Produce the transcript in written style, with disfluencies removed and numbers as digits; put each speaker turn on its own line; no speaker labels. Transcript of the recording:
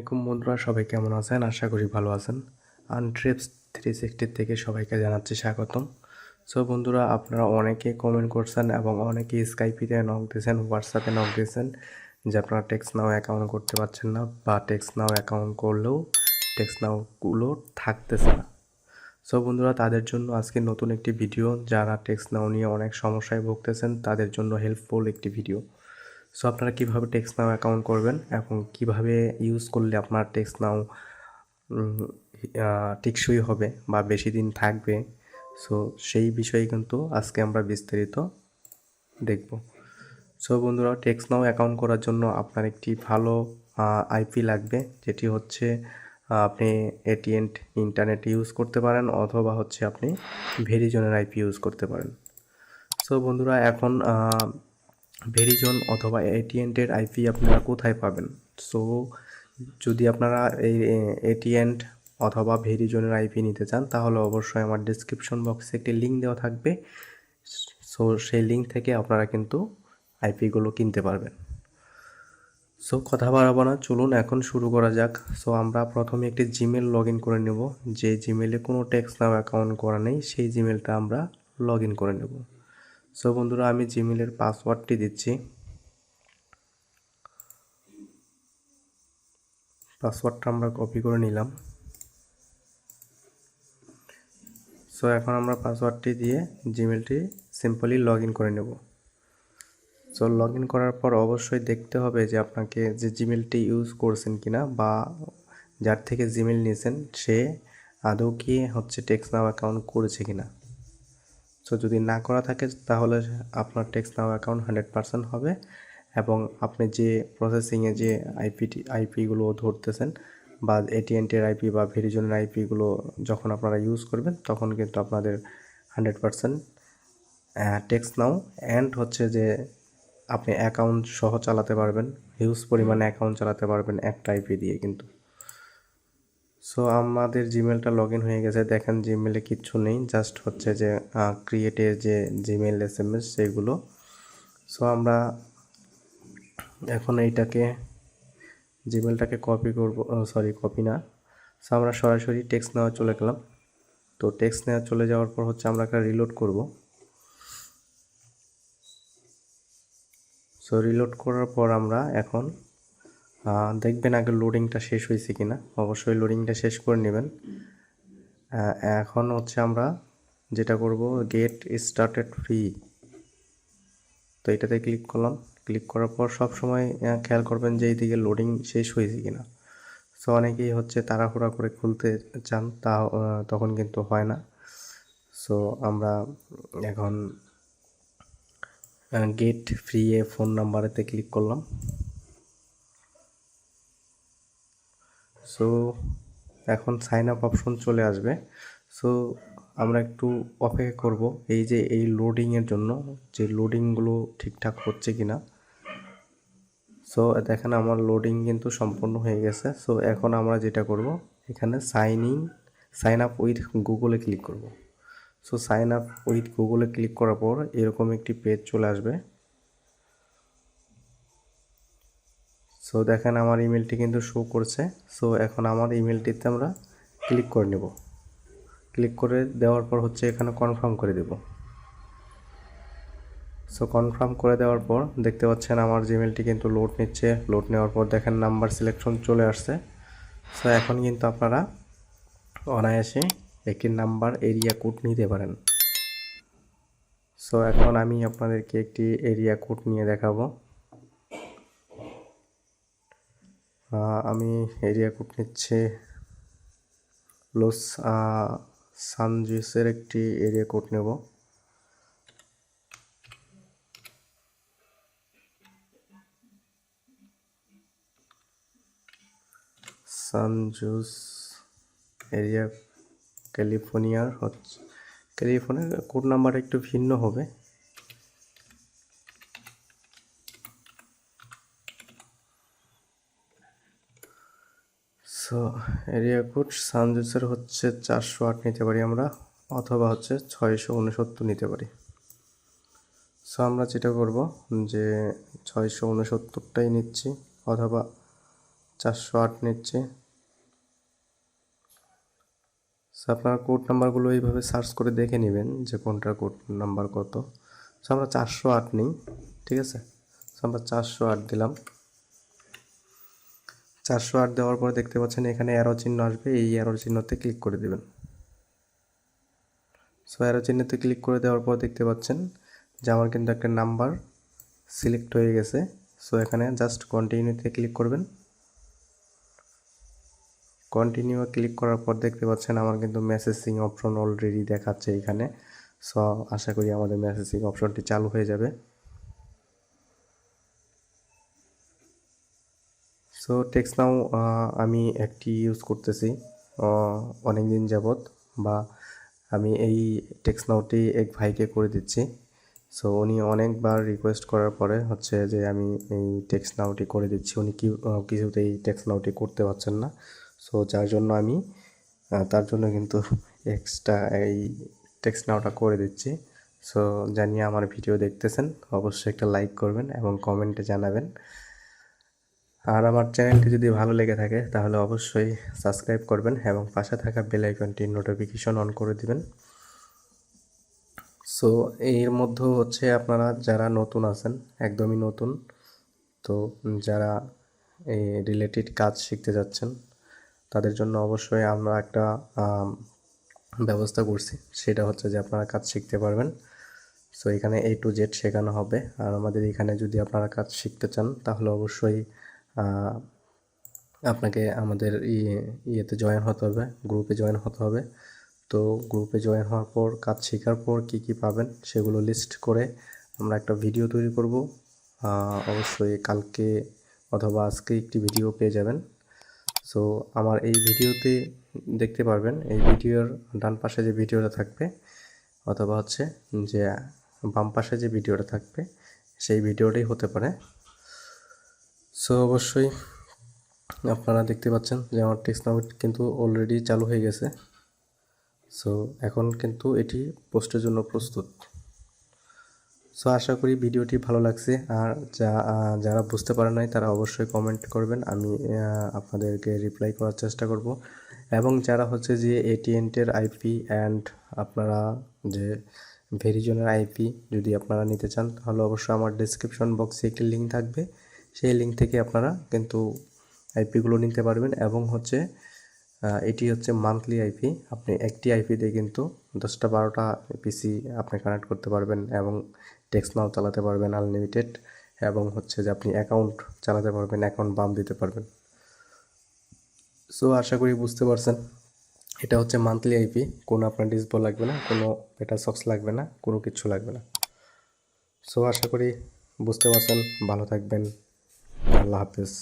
আলাইকুম বন্ধুরা, সবাই কেমন আছেন? আশা করি ভালো আছেন। আর্ন টিপস 360 থেকে সবাইকে জানাচ্ছি স্বাগতম। সো বন্ধুরা, আপনারা অনেকে কমেন্ট করছেন এবং অনেকেই স্কাইপিতে নক দিয়েছেন, হোয়াটসঅ্যাপে নক দিয়েছেন যে আপনারা টেক্সটনাও অ্যাকাউন্ট করতে পারছেন না বা টেক্সটনাও অ্যাকাউন্ট করলেও টেক্সটনাওগুলো থাকতেছে না। সো বন্ধুরা, তাদের জন্য আজকে নতুন একটি ভিডিও। যারা টেক্সটনাও নিয়ে অনেক সমস্যায় ভুগতেছেন তাদের জন্য হেল্পফুল একটি ভিডিও। সো আপনারা কীভাবে টেক্সটনাও অ্যাকাউন্ট করবেন এবং কিভাবে ইউজ করলে আপনার টেক্সটনাও টেকসই হবে বা বেশি দিন থাকবে, সো সেই বিষয়ে কিন্তু আজকে আমরা বিস্তারিত দেখব। সো বন্ধুরা, টেক্সটনাও অ্যাকাউন্ট করার জন্য আপনার একটি ভালো আইপি লাগবে, যেটি হচ্ছে আপনি এটিএন্ট ইন্টারনেট ইউজ করতে পারেন অথবা হচ্ছে আপনি ভেরিজনের আইপি ইউজ করতে পারেন। সো বন্ধুরা, এখন ভেরিজন অথবা এটিএন্টের আইপি আপনারা কোথায় পাবেন? সো যদি আপনারা এই এটিএন্ট অথবা ভেরিজনের আইপি নিতে চান তাহলে অবশ্যই আমার ডেসক্রিপশন বক্সে একটি লিঙ্ক দেওয়া থাকবে। সো সেই লিঙ্ক থেকে আপনারা কিন্তু আইপিগুলো কিনতে পারবেন। সো কথা বাড়াবো না, চলুন এখন শুরু করা যাক। সো আমরা প্রথমে একটি জিমেল লগ ইন করে নেব। যে জিমেলে কোনো টেক্সটনাও অ্যাকাউন্ট করা নেই সেই জিমেলটা আমরা লগ ইন করে নেব। সো বন্ধুরা, আমি জিমেলের পাসওয়ার্ডটি দিচ্ছি। পাসওয়ার্ডটা আমরা কপি করে নিলাম। সো এখন আমরা পাসওয়ার্ডটি দিয়ে জিমেলটি সিম্পলি লগ ইন করে নেব। সো লগ ইন করার পর অবশ্যই দেখতে হবে যে আপনাকে যে জিমেলটি ইউজ করছেন কিনা বা যার থেকে জিমেল নিয়েছেন সে আদৌ কি হচ্ছে টেক্সটনাও অ্যাকাউন্ট করেছে কিনা। সো যদি না করা থাকে তাহলে আপনার টেক্সটনাও অ্যাকাউন্ট 100% হবে এবং আপনি যে প্রসেসিংয়ে যে আইপিগুলো ধরতেছেন বা এটিএন্টের আইপি বা ভেরিজনের আইপিগুলো যখন আপনারা ইউজ করবেন তখন কিন্তু আপনাদের 100% টেক্সটনাও অ্যান্ড হচ্ছে যে আপনি অ্যাকাউন্ট সহ চালাতে পারবেন, হিউজ পরিমাণে অ্যাকাউন্ট চালাতে পারবেন একটা আইপি দিয়ে কিন্তু। সো আমাদের জিমেলটা লগ ইন হয়ে গেছে। দেখেন জিমেলে কিচ্ছু নেই, জাস্ট হচ্ছে যে ক্রিয়েটের যে জিমেল SMS সেগুলো। সো আমরা এখন এইটাকে জিমেলটাকে কপি করব, কপি না। সো আমরা সরাসরি টেক্সটনাও চলে গেলাম। তো টেক্সটনাও চলে যাওয়ার পর হচ্ছে আমরা একটা রিলোড করব। সো রিলোড করার পর আমরা এখন দেখবেন আগে লোডিংটা শেষ হয়েছে কিনা। অবশ্যই লোডিংটা শেষ করে নেবেন। এখন হচ্ছে আমরা যেটা করব, গেট স্টার্টেড ফ্রি। তো এটাতে ক্লিক করলাম। ক্লিক করার পর সব সময় খেয়াল করবেন যে এইদিকে লোডিং শেষ হয়েছে কিনা। সো অনেকেই হচ্ছে তাড়াহুড়া করে খুলতে চান, তখন কিন্তু হয় না। সো আমরা এখন গেট ফ্রি এ ফোন নাম্বারেতে ক্লিক করলাম। সো এখন সাইন আপ অপশন চলে আসবে। সো আমরা একটু অপেক্ষা করব এই যে এই লোডিংয়ের জন্য, যে লোডিংগুলো ঠিকঠাক হচ্ছে কিনা। সো দেখেন আমার লোডিং কিন্তু সম্পূর্ণ হয়ে গেছে। সো এখন আমরা যেটা করব, এখানে সাইন আপ উইথ গুগলে ক্লিক করব। সো সাইন আপ উইথ গুগলে ক্লিক করার পর এরকম একটি পেজ চলে আসবে। সো দেখেন আমার ইমেলটি কিন্তু শো করছে। সো এখন আমার ইমেলটিতে আমরা ক্লিক করে নেব। ক্লিক করে দেওয়ার পর হচ্ছে এখানে কনফার্ম করে দেব। সো কনফার্ম করে দেওয়ার পর দেখতে পাচ্ছেন আমার জিমেলটি কিন্তু লোড নিচ্ছে। লোড নেওয়ার পর দেখেন নাম্বার সিলেকশন চলে আসছে। সো এখন কিন্তু আপনারা অনায়াসে একটি নাম্বার এরিয়া কোড নিতে পারেন। সো এখন আমি আপনাদেরকে একটি এরিয়া কোড নিয়ে দেখাবো। আমি এরিয়া কোড নিচ্ছে লস সানজুসের একটি এরিয়া কোড নেব। সানজুস এরিয়া ক্যালিফোর্নিয়ার হচ্ছে, ক্যালিফোর্নিয়ার কোড নাম্বার একটু ভিন্ন হবে। সো এরিয়া কোড সানজুসের হচ্ছে 408 নিতে পারি আমরা, অথবা হচ্ছে 669 নিতে পারি। সো আমরা যেটা করব যে 669টাই নিচ্ছি, অথবা 408 নিচ্ছে। সো আপনারা কোড নাম্বারগুলো এইভাবে সার্চ করে দেখে নেবেন যে কোনটার কোড নাম্বার কত। সো আমরা 408 নিই, ঠিক আছে। সো আমরা 408 দিলাম। 408 দেওয়ার পরে দেখতে পাচ্ছেন এখানে অ্যারো চিহ্ন আসবে, এই অ্যারো চিহ্নতে ক্লিক করে দেবেন। সো অ্যারো চিহ্নতে ক্লিক করে দেওয়ার পর দেখতে পাচ্ছেন যে আমার কিন্তু একটা নাম্বার সিলেক্ট হয়ে গেছে। সো এখানে জাস্ট কন্টিনিউতে ক্লিক করবেন। কন্টিনিউ ক্লিক করার পর দেখতে পাচ্ছেন আমার কিন্তু মেসেজিং অপশন অলরেডি দেখাচ্ছে এখানে। সো আশা করি আমাদের মেসেজিং অপশনটি চালু হয়ে যাবে। সো টেক্সটনাউ আমি একটি ইউজ করতেছি অনেক দিন যাবত, বা আমি এই টেক্সটনাউটি এক ভাইকে করে দিচ্ছি। সো উনি অনেকবার রিকোয়েস্ট করার পরে হচ্ছে যে আমি এই টেক্সটনাউটি করে দিচ্ছি। উনি কিছুতেই টেক্সটনাউটি করতে পারছেন না। সো যার জন্য আমি তার জন্য কিন্তু এক্সট্রা এই টেক্সটনাউটা করে দিচ্ছি। সো জানিয়ে আমার ভিডিও দেখতেছেন অবশ্যই একটা লাইক করবেন এবং কমেন্টে জানাবেন। আর আমার চ্যানেলটি যদি ভালো লেগে থাকে তাহলে অবশ্যই সাবস্ক্রাইব করবেন এবং পাশে থাকা বেল আইকনটির নোটিফিকেশন অন করে দিবেন। সো এর মধ্যে হচ্ছে আপনারা যারা নতুন আছেন, একদমই নতুন, তো যারা এই রিলেটেড কাজ শিখতে যাচ্ছেন তাদের জন্য অবশ্যই আমরা একটা ব্যবস্থা করছি। সেটা হচ্ছে যে আপনারা কাজ শিখতে পারবেন। সো এখানে A to Z শেখানো হবে। আর আমাদের এখানে যদি আপনারা কাজ শিখতে চান তাহলে অবশ্যই আপনাকে আমাদের ইয়েতে জয়েন হতে হবে, গ্রুপে জয়েন হতে হবে। তো গ্রুপে জয়েন হওয়ার পর কাজ শেখার পর কী কী পাবেন সেগুলো লিস্ট করে আমরা একটা ভিডিও তৈরি করব। অবশ্যই কালকে অথবা আজকে একটি ভিডিও পেয়ে যাবেন। সো আমার এই ভিডিওতে দেখতে পারবেন, এই ভিডিওর ডান পাশে যে ভিডিওটা থাকবে অথবা হচ্ছে যে বাম পাশে যে ভিডিওটা থাকবে সেই ভিডিওটাই হতে পারে। সো অবশ্যই আপনারা দেখতে পাচ্ছেন যে আমার টেক্সটনাউ কিন্তু অলরেডি চালু হয়ে গেছে। সো এখন কিন্তু এটি পোস্টের জন্য প্রস্তুত। সো আশা করি ভিডিওটি ভালো লাগছে। আর যারা বুঝতে পারে নাই তারা অবশ্যই কমেন্ট করবেন, আমি আপনাদেরকে রিপ্লাই করার চেষ্টা করব। এবং যারা হচ্ছে যে এটিএনটের আইপি অ্যান্ড আপনারা যে ভেরিজনের আইপি যদি আপনারা নিতে চান তাহলে অবশ্যই আমার ডেসক্রিপশন বক্সে একটি লিঙ্ক থাকবে, সেই লিঙ্ক থেকে আপনারা কিন্তু আইপিগুলো নিতে পারবেন। এবং হচ্ছে এটি হচ্ছে মান্থলি আইপি, আপনি একটি আইপি দিয়ে কিন্তু 10টা 12টা পিসি আপনি কানেক্ট করতে পারবেন এবং টেক্সটনাউ চালাতে পারবেন আনলিমিটেড, এবং হচ্ছে যে আপনি অ্যাকাউন্ট চালাতে পারবেন, অ্যাকাউন্ট বাম দিতে পারবেন। সো আশা করি বুঝতে পারছেন, এটা হচ্ছে মান্থলি আইপি, কোনো আপনার ডিসপ্লে লাগবে না, কোনো পেটা সক্স লাগবে না, কোনো কিছু লাগবে না। সো আশা করি বুঝতে পারছেন, ভালো থাকবেন, আল্লাহ হাফেজ।